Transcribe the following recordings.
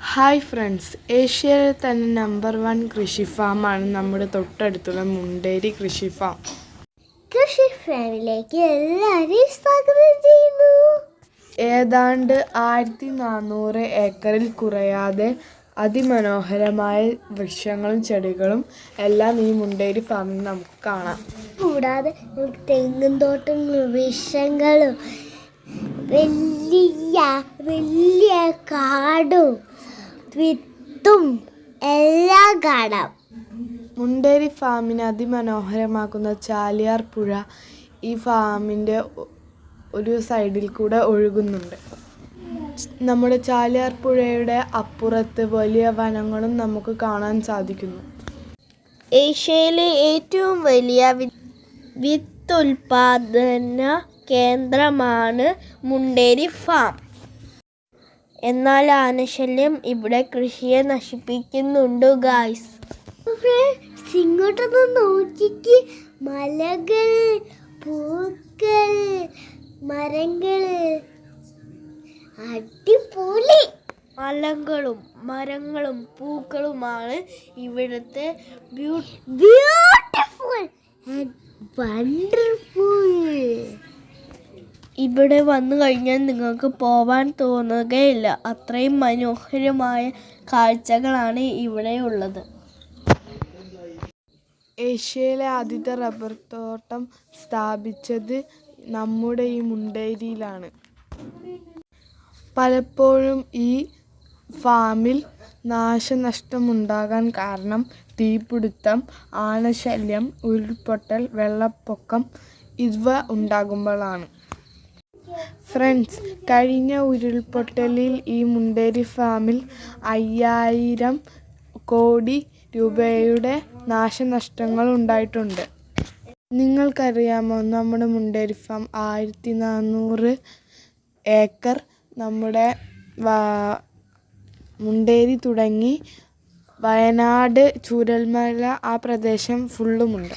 Hi friends, ഏഷ്യയിലെ തന്നെ number 1 കൃഷി ഫാമാണ് നമ്മുടെ തൊട്ടടുത്തുള്ള മുണ്ടേരി കൃഷി ഫാം. കൃഷി ഫാമിലേക്ക് എല്ലാവരെയും സ്വാഗതം ചെയ്യുന്നു. ഏതാണ്ട് 1400 ഏക്കറിൽ കുറയാതെ അതിമനോഹരമായ വൃക്ഷങ്ങളും ചെടികളും എല്ലാം ഈ മുണ്ടേരി ഫാമിൽ നമുക്ക് കാണാം. കൂടാതെ നമുക്ക് തെങ്ങും തോട്ടങ്ങളും വൃക്ഷങ്ങളും വലിയ കാടും വിത്തും എല്ലാം കാണാം. മുണ്ടേരി ഫാമിനെ അതിമനോഹരമാക്കുന്ന ചാലിയാർ പുഴ ഈ ഫാമിൻ്റെ ഒരു സൈഡിൽ കൂടെ ഒഴുകുന്നുണ്ട്. നമ്മുടെ ചാലിയാർ പുഴയുടെ അപ്പുറത്ത് വലിയ വനങ്ങളും നമുക്ക് കാണാൻ സാധിക്കുന്നു. ഏഷ്യയിലെ ഏറ്റവും വലിയ വിത്തുൽപാദന കേന്ദ്രമാണ് മുണ്ടേരി ഫാം. എന്നാൽ ആനശല്യം ഇവിടെ കൃഷിയെ നശിപ്പിക്കുന്നുണ്ട് ഗായ്സ്. ഇങ്ങോട്ടൊന്ന് നോക്കിക്ക്, മലകൾ, പൂക്കൾ, മരങ്ങൾ, അടിപൊളി മരങ്ങളും പൂക്കളുമാണ് ഇവിടുത്തെ ബ്യൂട്ടിഫുൾ ആൻഡ് വണ്ടർഫുൾ. ഇവിടെ വന്നു കഴിഞ്ഞാൽ നിങ്ങൾക്ക് പോവാൻ തോന്നുകയില്ല, അത്രയും മനോഹരമായ കാഴ്ചകളാണ് ഇവിടെ ഉള്ളത്. ഏഷ്യയിലെ ആദ്യത്തെ റബ്ബർ തോട്ടം സ്ഥാപിച്ചത് നമ്മുടെ ഈ മുണ്ടേരിയിലാണ്. പലപ്പോഴും ഈ ഫാമിൽ നാശനഷ്ടമുണ്ടാകാൻ കാരണം തീപിടുത്തം, ആനശല്യം, ഉരുൾപൊട്ടൽ, വെള്ളപ്പൊക്കം ഇവ ഉണ്ടാകുമ്പോഴാണ്. ഫ്രണ്ട്സ്, കഴിഞ്ഞ ഉരുൾപൊട്ടലിൽ ഈ മുണ്ടേരി ഫാമിൽ 5000 കോടി രൂപയുടെ നാശനഷ്ടങ്ങൾ ഉണ്ടായിട്ടുണ്ട്. നിങ്ങൾക്കറിയാമോ, നമ്മുടെ മുണ്ടേരി ഫാം 1400 ഏക്കർ നമ്മുടെ മുണ്ടേരി തുടങ്ങി വയനാട്, ചൂരൽമല ആ പ്രദേശം ഫുള്ളുമുണ്ട്.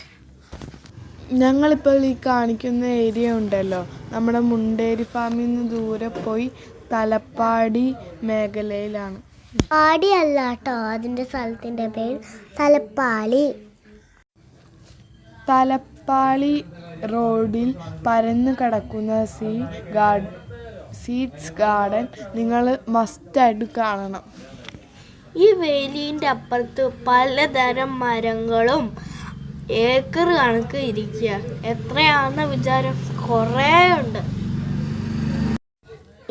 ഞങ്ങളിപ്പോൾ ഈ കാണിക്കുന്ന ഏരിയ ഉണ്ടല്ലോ, നമ്മുടെ മുണ്ടേരി ഫാമിൽ നിന്ന് ദൂരെ പോയി തലപ്പാടി മേഖലയിലാണ്. പാടി അല്ല കേട്ടോ, അതിൻ്റെ സ്ഥലത്തിൻ്റെ പേര് തലപ്പാളി റോഡിൽ പരന്നു കിടക്കുന്ന സീഡ്സ് ഗാർഡൻ നിങ്ങൾ മസ്റ്റായിട്ട് കാണണം. ഈ വേലിൻ്റെ അപ്പുറത്ത് പലതരം മരങ്ങളും ഏക്കർ കണക്ക് ഇരിക്കുക. എത്രയാണെന്ന് വിചാരം, കുറേ ഉണ്ട്.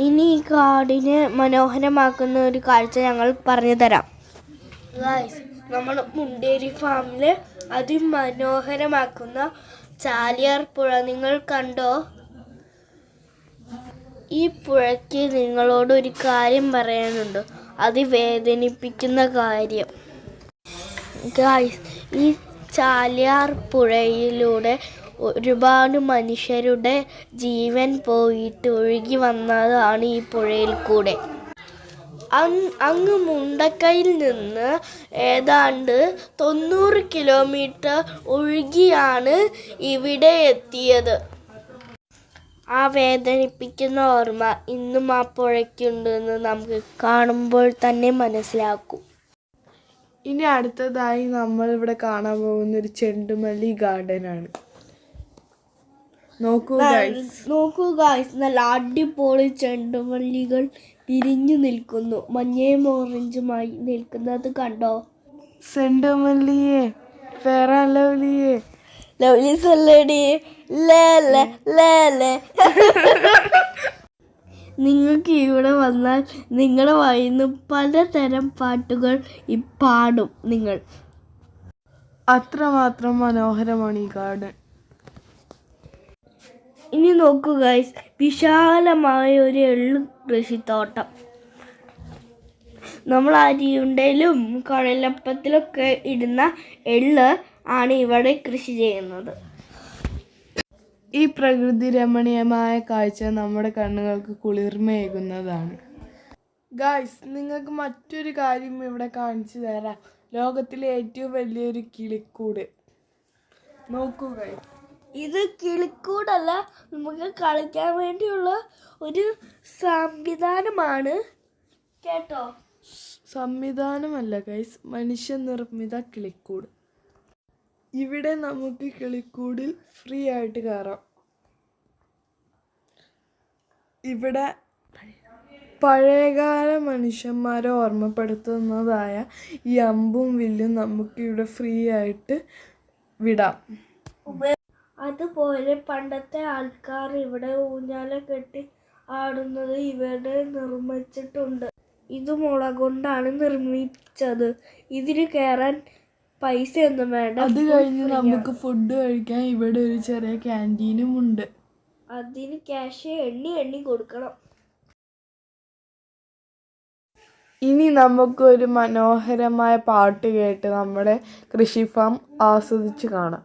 ഇനി ഈ കാടിനെ മനോഹരമാക്കുന്ന ഒരു കാഴ്ച ഞങ്ങൾ പറഞ്ഞു തരാം. നമ്മുടെ മുണ്ടേരി ഫാമില് അതിമനോഹരമാക്കുന്ന ചാലിയാർ പുഴ നിങ്ങൾ കണ്ടോ? ഈ പുഴയ്ക്ക് നിങ്ങളോട് ഒരു കാര്യം പറയാനുണ്ട്, അതിവേദനിപ്പിക്കുന്ന കാര്യം. ഈ ചാലിയാർ പുഴയിലൂടെ ഒരുപാട് മനുഷ്യരുടെ ജീവൻ പോയിട്ട് ഒഴുകി വന്നതാണ് ഈ പുഴയിൽ കൂടെ. അങ്ങ് മുണ്ടക്കയിൽ നിന്ന് ഏതാണ്ട് 90 കിലോമീറ്റർ ഒഴുകിയാണ് ഇവിടെ എത്തിയത്. ആ വേദനിപ്പിക്കുന്ന ഓർമ്മ ഇന്നും ആ പുഴയ്ക്കുണ്ടെന്ന് നമുക്ക് കാണുമ്പോൾ തന്നെ മനസ്സിലാക്കും. ഇനി അടുത്തതായി നമ്മൾ ഇവിടെ കാണാൻ പോകുന്ന ഒരു ചെണ്ടുമല്ലി ഗാർഡനാണ്. നോക്കൂ ഗായ്സ്, നല്ല അടിപൊളി ചെണ്ടുമല്ലികൾ വിരിഞ്ഞു നിൽക്കുന്നു. മഞ്ഞയും ഓറഞ്ചുമായി നിൽക്കുന്നത് കണ്ടോ? ചെണ്ടുമല്ലിയെ, ഫെയർ ആൻഡ് ലവ്ലിയെ, നിങ്ങൾക്ക് ഇവിടെ വന്നാൽ നിങ്ങളുടെ വായിന്ന് പലതരം പാട്ടുകൾ പാടും നിങ്ങൾ. അത്രമാത്രം മനോഹരമാണ് ഈ ഗാർഡൻ. ഇനി നോക്കൂ ഗൈസ്, വിശാലമായ ഒരു എള്ള് കൃഷിത്തോട്ടം. നമ്മൾ അരിയുണ്ടയിലും കുഴലപ്പത്തിലൊക്കെ ഇടുന്ന എള്ള് ആണ് ഇവിടെ കൃഷി ചെയ്യുന്നത്. ഈ പ്രകൃതി രമണീയമായ കാഴ്ച നമ്മുടെ കണ്ണുകൾക്ക് കുളിർമയേകുന്നതാണ്. ഗായ്സ്, നിങ്ങൾക്ക് മറ്റൊരു കാര്യം ഇവിടെ കാണിച്ചു തരാം. ലോകത്തിലെ ഏറ്റവും വലിയൊരു കിളിക്കൂട്. നോക്കൂ ഗായ്സ്, ഇത് കിളിക്കൂടല്ല, നമുക്ക് കളിക്കാൻ വേണ്ടിയുള്ള ഒരു സംവിധാനമാണ് കേട്ടോ. സംവിധാനമല്ല ഗൈസ്, മനുഷ്യനിർമ്മിത കിളിക്കൂട്. ഇവിടെ നമുക്ക് കിളിക്കൂടിൽ ഫ്രീ ആയിട്ട് കയറാം. ഇവിടെ പഴയകാല മനുഷ്യന്മാരെ ഓർമ്മപ്പെടുത്തുന്നതായ ഈ അമ്പും വില്ലും നമുക്കിവിടെ ഫ്രീ ആയിട്ട് വിടാം. അതുപോലെ പണ്ടത്തെ ആൾക്കാർ ഇവിടെ ഊഞ്ഞാല കെട്ടി ആടുന്നത് ഇവിടെ നിർമ്മിച്ചിട്ടുണ്ട്. ഇത് മുള കൊണ്ടാണ് നിർമ്മിച്ചത്. ഇതിന് കയറാൻ പൈസയൊന്നും വേണ്ട. അത് കഴിഞ്ഞ് നമുക്ക് ഫുഡ് കഴിക്കാൻ ഇവിടെ ഒരു ചെറിയ ക്യാൻറ്റീനും ഉണ്ട്. അതിന് ക്യാഷ് എണ്ണി കൊടുക്കണം. ഇനി നമുക്കൊരു മനോഹരമായ പാട്ട് കേട്ട് നമ്മുടെ കൃഷി ഫാം ആസ്വദിച്ച് കാണാം.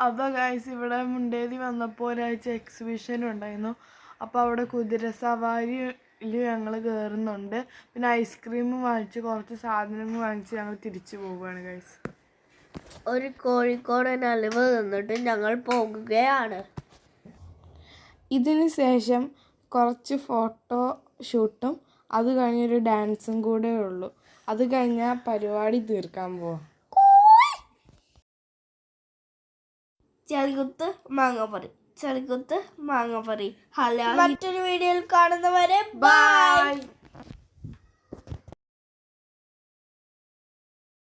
അപ്പോൾ ഗൈസ് ഇവിടെ മുണ്ടേരി വന്നപ്പോൾ ഒരാഴ്ച എക്സിബിഷൻ ഉണ്ടായിരുന്നു. അപ്പോൾ അവിടെ കുതിര സവാരിയിൽ ഞങ്ങൾ കയറുന്നുണ്ട്. പിന്നെ ഐസ്ക്രീം വാങ്ങിച്ച് കുറച്ച് സാധനങ്ങൾ വാങ്ങിച്ച് ഞങ്ങൾ തിരിച്ചു പോവുകയാണ് ഗൈസ്. ഒരു കോഴിക്കോടൻ അലുവ തിന്നിട്ട് ഞങ്ങൾ പോകുകയാണ്. ഇതിന് ശേഷം കുറച്ച് ഫോട്ടോ ഷൂട്ടും അത് കഴിഞ്ഞൊരു ഡാൻസും കൂടെ ഉള്ളൂ. അത് കഴിഞ്ഞാൽ പരിപാടി തീർക്കാൻ പോവാം. ചെളികുത്ത് മാങ്ങപ്പറി, ചെളികുത്ത് മാങ്ങപ്പറി. ഹലോ, മറ്റൊരു വീഡിയോയിൽ കാണുന്നവരെ ബൈ.